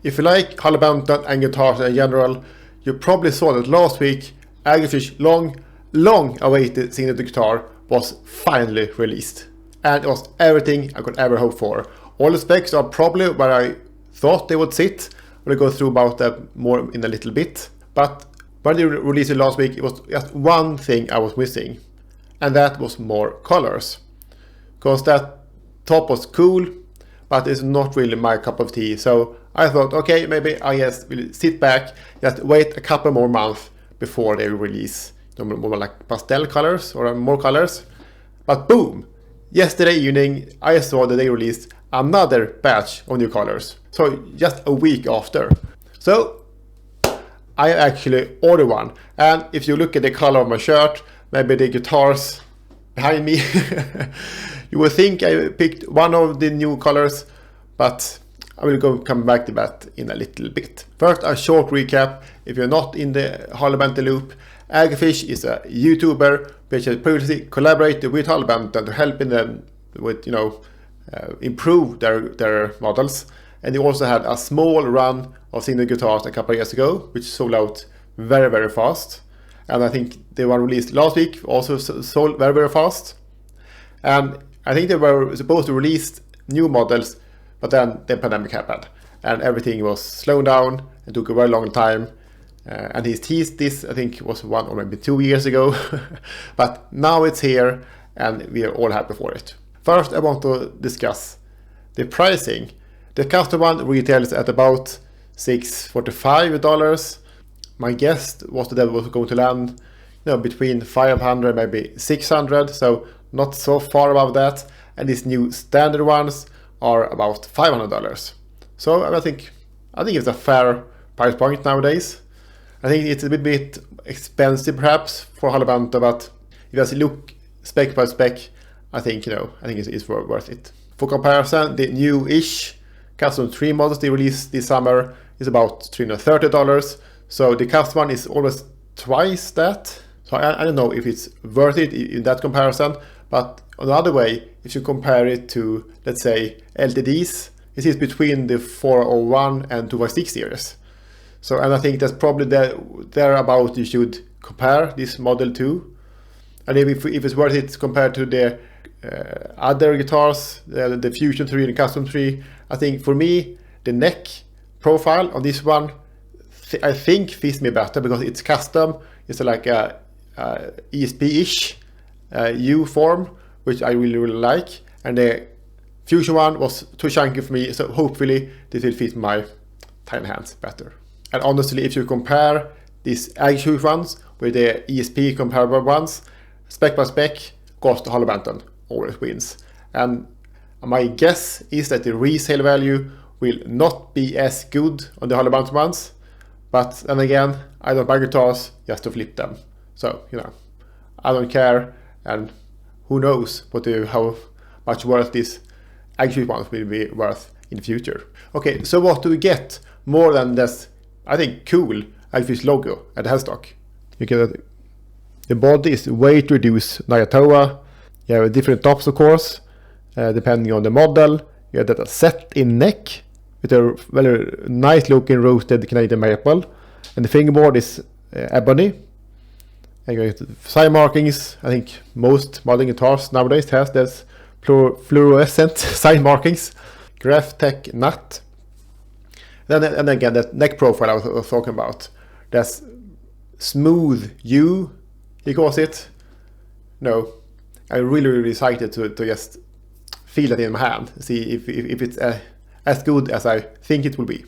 If you like Harley Benton and guitars in general, you probably saw that last week Agufish long awaited signature guitar was finally released. And it was everything I could ever hope for. All the specs are probably where I thought they would sit. We'll go through about that more in a little bit. But when they released it last week, it was just one thing I was missing. And that was more colors. Because that top was cool, but it's not really my cup of tea. So I thought, okay, maybe I just will sit back, just wait a couple more months before they release more like pastel colors or more colors. But boom, yesterday evening I saw that they released another batch of new colors. So just a week after. So I actually ordered one. And if you look at the color of my shirt, maybe the guitars behind me, you will think I picked one of the new colors, but I will come back to that in a little bit. First, a short recap. If you're not in the Harley Benton loop, Agufish is a YouTuber which has previously collaborated with Harley Benton to help them with, improve their models. And he also had a small run of signature guitars a couple of years ago, which sold out very, very fast. And I think the one released last week also sold very, very fast. And I think they were supposed to release new models, but then the pandemic happened and everything was slowed down and took a very long time. And he teased this, I think it was 1 or maybe 2 years ago. But now it's here and we are all happy for it. First, I want to discuss the pricing. The custom one retails at about $645. My guess was that it was going to land between 500 maybe 600, so not so far above that. And these new standard ones are about $500. So I think it's a fair price point nowadays. I think it's a bit expensive perhaps for Harley Benton, but if you look spec by spec, I think it's worth it. For comparison, the new-ish custom 3 models they released this summer is about $330. So the custom one is almost twice that. So I don't know if it's worth it in that comparison, but on the other way, if you compare it to, let's say, LTDs, it is between the 401 and 256 series. So, and I think that's probably thereabout you should compare this model to. And if it's worth it compared to the other guitars, the Fusion 3 and the Custom 3, I think for me, the neck profile on this one, I think fits me better because it's custom. It's like a ESP-ish U form, which I really like. And the Fusion one was too chunky for me, so hopefully this will fit my tiny hands better. And honestly, if you compare these Agufish ones with the ESP comparable ones, spec by spec, goes to Harley Benton, always wins. And my guess is that the resale value will not be as good on the Harley Benton ones, but then again, I don't buy guitars just to flip them. So, I don't care, and who knows how much worth this Agufish ones will be worth in the future. Okay, so what do we get more than this, I think, cool Agufish logo at the headstock? You get the body is weight reduced Nagatoa. You have different tops, of course, depending on the model. You have that set in neck with a very nice looking roasted Canadian maple, and the fingerboard is ebony. And you get side markings. I think most modern guitars nowadays has this fluorescent side markings. Graph Tech nut. And again, that neck profile I was talking about. That's smooth U, he calls it. No, I'm really excited to just feel it in my hand, see if it's as good as I think it will be.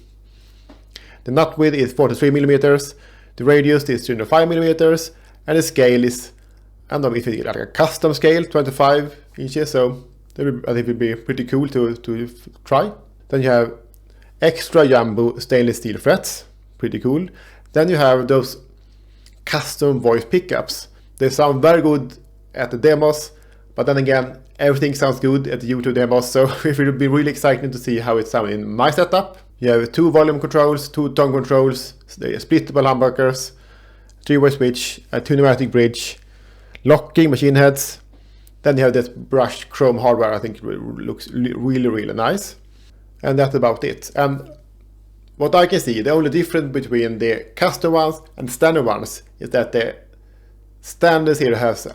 The nut width is 43 millimeters, the radius is 305 millimeters, and the scale is, I don't know if it's like a custom scale, 25 inches, so I think it would be pretty cool to try. Then you have extra jumbo stainless steel frets, pretty cool. Then you have those custom voice pickups. They sound very good at the demos, but then again, everything sounds good at the YouTube demos, so it will be really exciting to see how it sounds in my setup. You have 2 volume controls, 2 tone controls, splittable humbuckers, 3-way switch, a 2 pneumatic bridge, locking machine heads. Then you have this brushed chrome hardware. I think it looks really, really nice. And that's about it. And what I can see, the only difference between the custom ones and standard ones is that the standard here has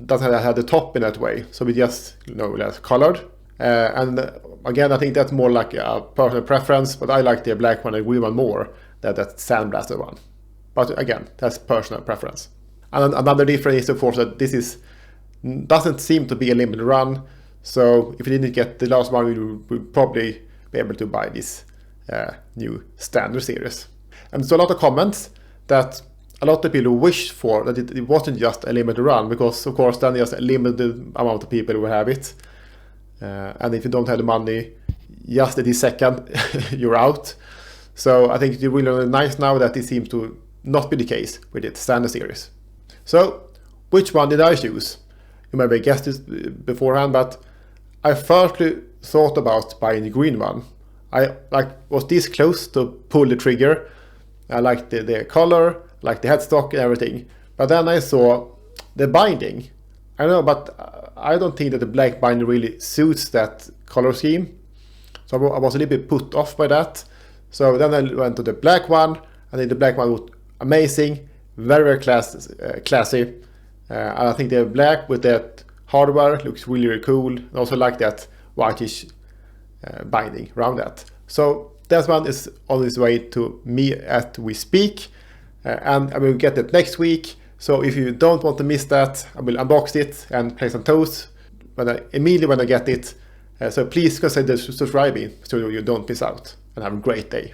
doesn't have the top in that way, so we just less colored. And again, I think that's more like a personal preference, but I like the black one and green one more than that sandblasted one. But again, that's personal preference. And another difference is, of course, that this doesn't seem to be a limited run. So if you didn't get the last one, you would probably be able to buy this new standard series. And so a lot of comments that a lot of people wished for that it wasn't just a limited run, because of course then just a limited amount of people will have it. And if you don't have the money just at this second, you're out. So I think it's really nice now that it seems to not be the case with the standard series. So which one did I choose? You maybe guessed this beforehand, but I firstly thought about buying the green one. I was this close to pull the trigger. I liked the color, like the headstock and everything. But then I saw the binding. I know, but I don't think that the black binding really suits that color scheme. So I was a little bit put off by that. So then I went to the black one. I think the black one was amazing, very classy. And I think the black with that hardware looks really, really cool. I also like that whitish binding around that. So that one is on its way to me as we speak. And I will get it next week. So if you don't want to miss that, I will unbox it and play some toes immediately when I get it. So please consider subscribing so you don't miss out, and have a great day.